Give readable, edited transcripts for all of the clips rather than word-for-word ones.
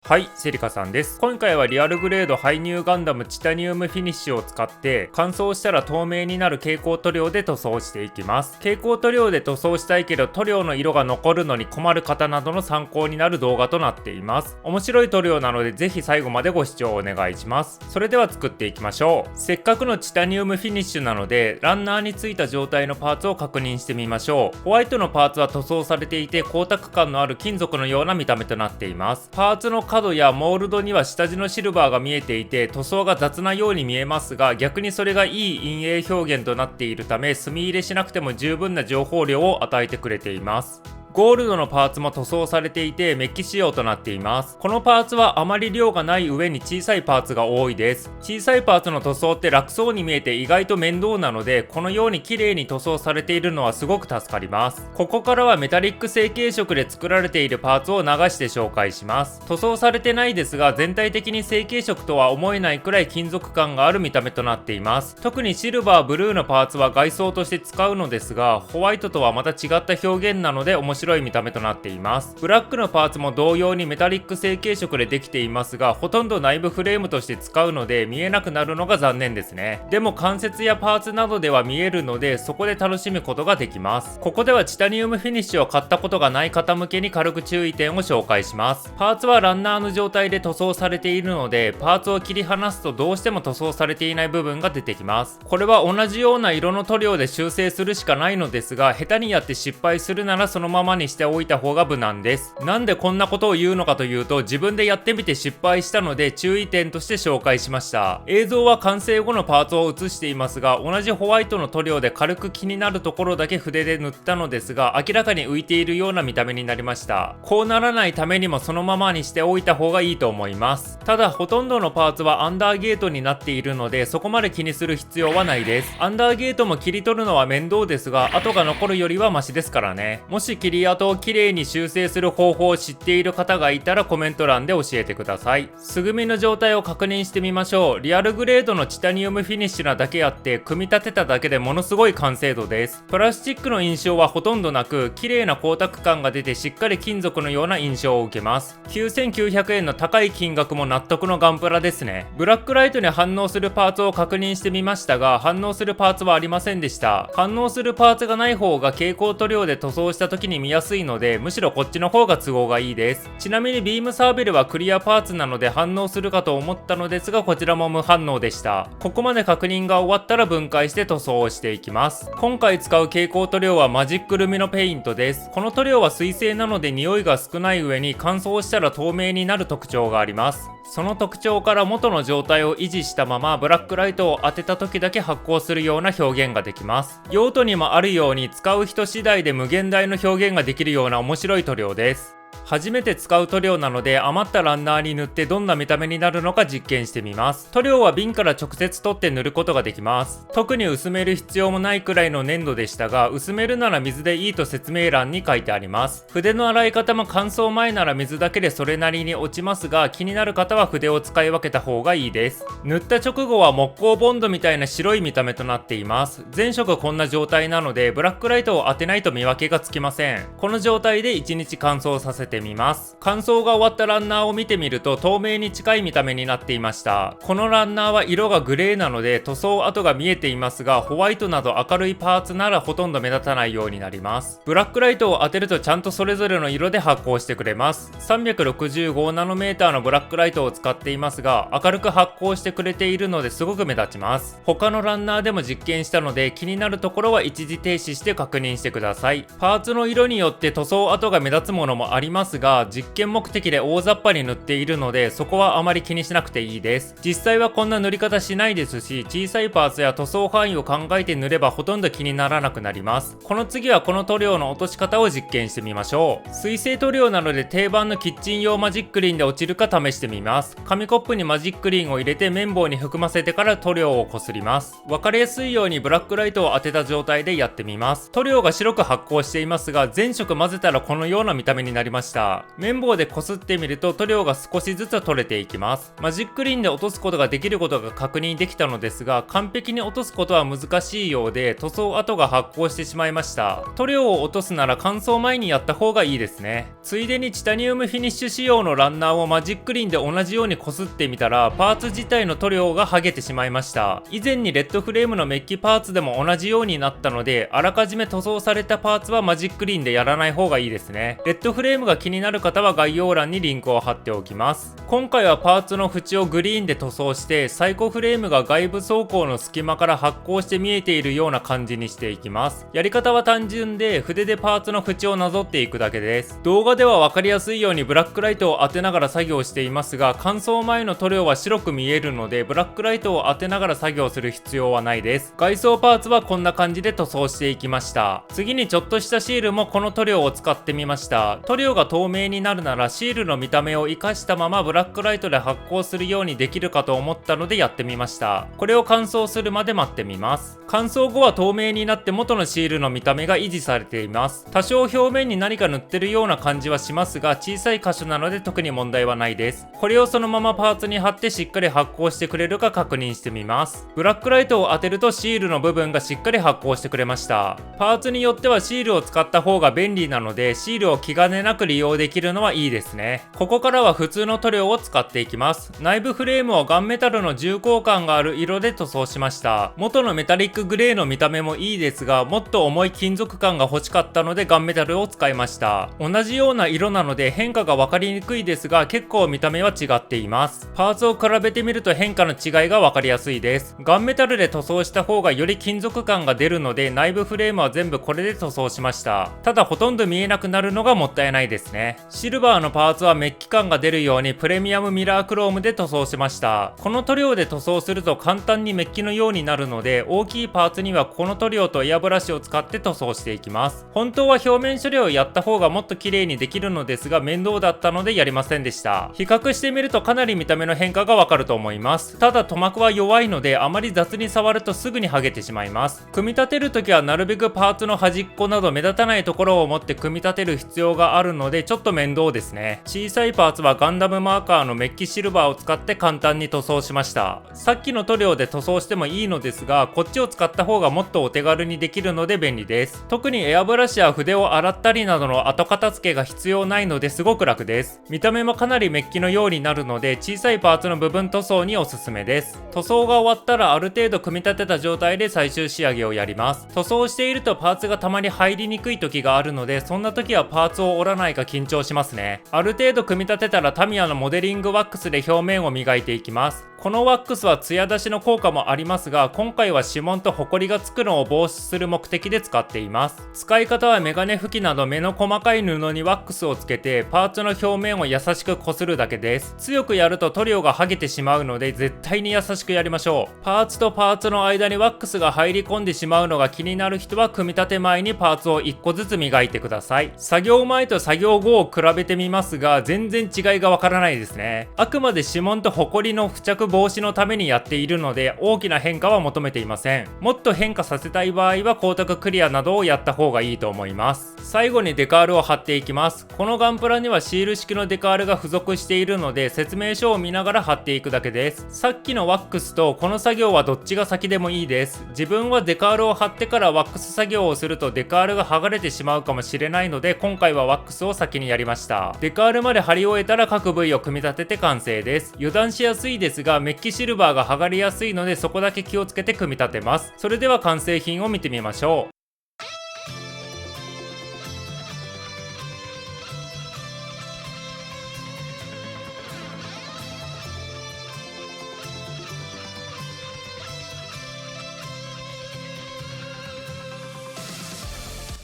はい、セリカさんです。今回はリアルグレードハイニューガンダムチタニウムフィニッシュを使って乾燥したら透明になる蛍光塗料で塗装していきます。蛍光塗料で塗装したいけど塗料の色が残るのに困る方などの参考になる動画となっています。面白い塗料なのでぜひ最後までご視聴お願いします。それでは作っていきましょう。せっかくのチタニウムフィニッシュなのでランナーについた状態のパーツを確認してみましょう。ホワイトのパーツは塗装されていて光沢感のある金属のような見た目となっています。パーツの角やモールドには下地のシルバーが見えていて塗装が雑なように見えますが、逆にそれがいい陰影表現となっているため墨入れしなくても十分な情報量を与えてくれています。ゴールドのパーツも塗装されていてメッキ仕様となっています。このパーツはあまり量がない上に小さいパーツが多いです。小さいパーツの塗装って楽そうに見えて意外と面倒なので、このように綺麗に塗装されているのはすごく助かります。ここからはメタリック成型色で作られているパーツを流して紹介します。塗装されてないですが全体的に成型色とは思えないくらい金属感がある見た目となっています。特にシルバー、ブルーのパーツは外装として使うのですが、ホワイトとはまた違った表現なので面白い見た目となっています。ブラックのパーツも同様にメタリック成型色でできていますが、ほとんど内部フレームとして使うので見えなくなるのが残念ですね。でも関節やパーツなどでは見えるので、そこで楽しむことができます。ここではチタニウムフィニッシュを買ったことがない方向けに軽く注意点を紹介します。パーツはランナーの状態で塗装されているので、パーツを切り離すとどうしても塗装されていない部分が出てきます。これは同じような色の塗料で修正するしかないのですが、下手にやって失敗するならそのままにしておいた方が無難です。なんでこんなことを言うのかというと、自分でやってみて失敗したので注意点として紹介しました。映像は完成後のパーツを映していますが、同じホワイトの塗料で軽く気になるところだけ筆で塗ったのですが、明らかに浮いているような見た目になりました。こうならないためにもそのままにしておいた方がいいと思います。ただほとんどのパーツはアンダーゲートになっているので、そこまで気にする必要はないです。アンダーゲートも切り取るのは面倒ですが、跡が残るよりはマシですからね。もし切り跡をきれいに修正する方法を知っている方がいたらコメント欄で教えてください。素組みの状態を確認してみましょう。リアルグレードのチタニウムフィニッシュなだけあって、組み立てただけでものすごい完成度です。プラスチックの印象はほとんどなく、綺麗な光沢感が出てしっかり金属のような印象を受けます。9900円の高い金額も納得のガンプラですね。ブラックライトに反応するパーツを確認してみましたが、反応するパーツはありませんでした。反応するパーツがない方が蛍光塗料で塗装した時に見やすいので、むしろこっちの方が都合がいいです。ちなみにビームサーベルはクリアパーツなので反応するかと思ったのですが、こちらも無反応でした。ここまで確認が終わったら分解して塗装をしていきます。今回使う蛍光塗料はマジックルミノペイントです。この塗料は水性なので匂いが少ない上に乾燥したら透明になる特徴があります。その特徴から元の状態を維持したままブラックライトを当てた時だけ発光するような表現ができます。用途にもあるように使う人次第で無限大の表現ができるような面白い塗料です。初めて使う塗料なので余ったランナーに塗ってどんな見た目になるのか実験してみます。塗料は瓶から直接取って塗ることができます。特に薄める必要もないくらいの粘土でしたが、薄めるなら水でいいと説明欄に書いてあります。筆の洗い方も乾燥前なら水だけでそれなりに落ちますが、気になる方は筆を使い分けた方がいいです。塗った直後は木工ボンドみたいな白い見た目となっています。前色こんな状態なのでブラックライトを当てないと見分けがつきません。この状態で1日乾燥させてみます。乾燥が終わったランナーを見てみると透明に近い見た目になっていました。このランナーは色がグレーなので塗装跡が見えていますが、ホワイトなど明るいパーツならほとんど目立たないようになります。ブラックライトを当てるとちゃんとそれぞれの色で発光してくれます。365ナノメーターのブラックライトを使っていますが、明るく発光してくれているのですごく目立ちます。他のランナーでも実験したので気になるところは一時停止して確認してください。パーツの色によって塗装跡が目立つものもありますが、実験目的で大雑把に塗っているのでそこはあまり気にしなくていいです。実際はこんな塗り方しないですし、小さいパーツや塗装範囲を考えて塗ればほとんど気にならなくなります。この次はこの塗料の落とし方を実験してみましょう。水性塗料なので定番のキッチン用マジックリンで落ちるか試してみます。紙コップにマジックリンを入れて綿棒に含ませてから塗料をこすります。分かりやすいようにブラックライトを当てた状態でやってみます。塗料が白く発光していますが、全色混ぜたらこのような見た目になりました。。綿棒でこすってみると塗料が少しずつ取れていきます。マジックリンで落とすことができることが確認できたのですが、完璧に落とすことは難しいようで塗装跡が発酵してしまいました。塗料を落とすなら乾燥前にやった方がいいですね。ついでにチタニウムフィニッシュ仕様のランナーをマジックリンで同じようにこすってみたら、パーツ自体の塗料が剥げてしまいました。以前にレッドフレームのメッキパーツでも同じようになったので、あらかじめ塗装されたパーツはマジックリンでやらない方がいいですね。レッドフレームが気になる方は概要欄にリンクを貼っておきます。今回はパーツの縁をグリーンで塗装して、サイコフレームが外部装甲の隙間から発光して見えているような感じにしていきます。やり方は単純で、筆でパーツの縁をなぞっていくだけです。動画では分かりやすいようにブラックライトを当てながら作業していますが、乾燥前の塗料は白く見えるので、ブラックライトを当てながら作業する必要はないです。外装パーツはこんな感じで塗装していきました。次にちょっとしたシールもこの塗料を使ってみました。塗料が透明になるならシールの見た目を生かしたままブラックライトで発光するようにできるかと思ったのでやってみました。これを乾燥するまで待ってみます。乾燥後は透明になって元のシールの見た目が維持されています。多少表面に何か塗ってるような感じはしますが、小さい箇所なので特に問題はないです。これをそのままパーツに貼ってしっかり発光してくれるか確認してみます。ブラックライトを当てるとシールの部分がしっかり発光してくれました。パーツによってはシールを使った方が便利なので、シールを気兼ねなく利用できるのはいいですね。ここからは普通の塗料を使っていきます。内部フレームをガンメタルの重厚感がある色で塗装しました。元のメタリックグレーの見た目もいいですが、もっと重い金属感が欲しかったのでガンメタルを使いました。同じような色なので変化が分かりにくいですが、結構見た目は違っています。パーツを比べてみると変化の違いが分かりやすいです。ガンメタルで塗装した方がより金属感が出るので、内部フレームは全部これで塗装しました。ただほとんど見えなくなるのがもったいないですね。シルバーのパーツはメッキ感が出るようにプレミアムミラークロームで塗装しました。この塗料で塗装すると簡単にメッキのようになるので、大きいパーツにはこの塗料とエアブラシを使って塗装していきます。本当は表面処理をやった方がもっと綺麗にできるのですが、面倒だったのでやりませんでした。比較してみるとかなり見た目の変化がわかると思います。ただ塗膜は弱いので、あまり雑に触るとすぐに剥げてしまいます。組み立てるときはなるべくパーツの端っこなど目立たないところを持って組み立てる必要があるので、ちょっと面倒ですね。小さいパーツはガンダムマーカーのメッキシルバーを使って簡単に塗装しました。さっきの塗料で塗装してもいいのですが、こっちを使った方がもっとお手軽にできるので便利です。特にエアブラシや筆を洗ったりなどの後片付けが必要ないのですごく楽です。見た目もかなりメッキのようになるので、小さいパーツの部分塗装におすすめです。塗装が終わったらある程度組み立てた状態で最終仕上げをやります。塗装しているとパーツがたまに入りにくい時があるので、そんな時はパーツを折らないか緊張しますね。ある程度組み立てたらタミヤのモデリングワックスで表面を磨いていきます。このワックスは艶出しの効果もありますが、今回は指紋とホコリがつくのを防止する目的で使っています。使い方はメガネ拭きなど目の細かい布にワックスをつけて、パーツの表面を優しくこするだけです。強くやると塗料が剥げてしまうので、絶対に優しくやりましょう。パーツとパーツの間にワックスが入り込んでしまうのが気になる人は、組み立て前にパーツを1個ずつ磨いてください。作業前と作業後を比べてみますが、全然違いがわからないですね。あくまで指紋とホコリの付着防止のためにやっているので、大きな変化は求めていません。もっと変化させたい場合は光沢クリアなどをやった方がいいと思います。最後にデカールを貼っていきます。このガンプラにはシール式のデカールが付属しているので、説明書を見ながら貼っていくだけです。さっきのワックスとこの作業はどっちが先でもいいです。自分はデカールを貼ってからワックス作業をするとデカールが剥がれてしまうかもしれないので、今回はワックスを先にやりました。デカールまで貼り終えたら各部位を組み立てて完成です。油断しやすいですが、メッキシルバーが剥がれやすいので、そこだけ気をつけて組み立てます。それでは完成品を見てみましょう。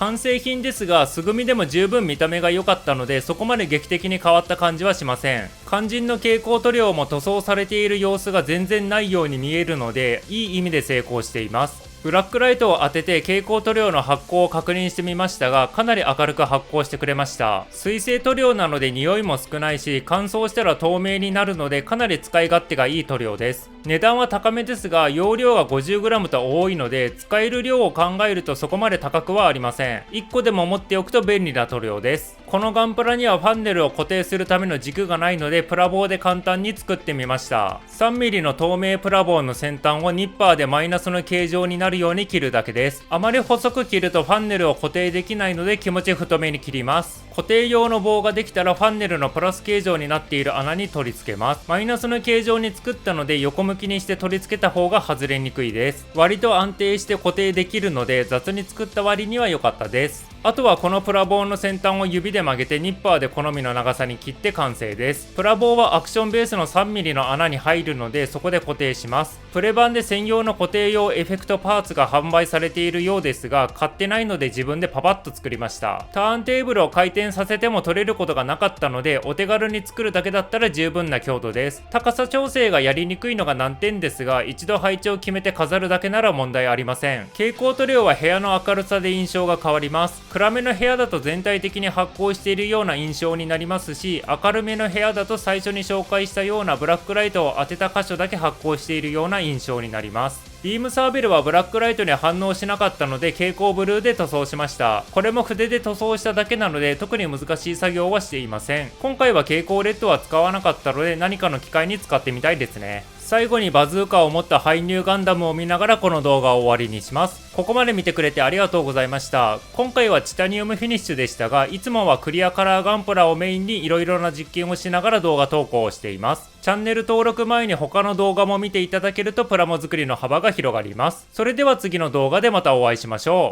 完成品ですが、素組みでも十分見た目が良かったので、そこまで劇的に変わった感じはしません。肝心の蛍光塗料も塗装されている様子が全然ないように見えるので、いい意味で成功しています。ブラックライトを当てて蛍光塗料の発光を確認してみましたが、かなり明るく発光してくれました。水性塗料なので匂いも少ないし、乾燥したら透明になるので、かなり使い勝手がいい塗料です。値段は高めですが、容量が 50g と多いので、使える量を考えるとそこまで高くはありません。1個でも持っておくと便利な塗料です。このガンプラにはファンネルを固定するための軸がないのでプラ棒で簡単に作ってみました。 3mm の透明プラ棒の先端をニッパーでマイナスの形状になるように切るだけです。あまり細く切るとファンネルを固定できないので気持ち太めに切ります。固定用の棒ができたらファンネルのプラス形状になっている穴に取り付けます。マイナスの形状に作ったので横向きにして取り付けた方が外れにくいです。割と安定して固定できるので雑に作った割には良かったです。あとはこのプラ棒の先端を指で曲げてニッパーで好みの長さに切って完成です。プラ棒はアクションベースの 3mm の穴に入るのでそこで固定します。プレ版で専用の固定用エフェクトパーツが販売されているようですが買ってないので自分でパパッと作りました。ターンテーブルを回転させても取れることがなかったのでお手軽に作るだけだったら十分な強度です。高さ調整がやりにくいのが難点ですが一度配置を決めて飾るだけなら問題ありません。蛍光塗料は部屋の明るさで印象が変わります。暗めの部屋だと全体的に発光しているような印象になりますし明るめの部屋だと最初に紹介したようなブラックライトを当てた箇所だけ発光しているような印象になります。ビームサーベルはブラックライトに反応しなかったので蛍光ブルーで塗装しました。これも筆で塗装しただけなので特に難しい作業はしていません。今回は蛍光レッドは使わなかったので何かの機会に使ってみたいですね。最後にバズーカを持ったハイニューガンダムを見ながらこの動画を終わりにします。ここまで見てくれてありがとうございました。今回はチタニウムフィニッシュでしたがいつもはクリアカラーガンプラをメインに色々な実験をしながら動画投稿をしています。チャンネル登録前に他の動画も見ていただけるとプラモ作りの幅が広がります。それでは次の動画でまたお会いしましょう。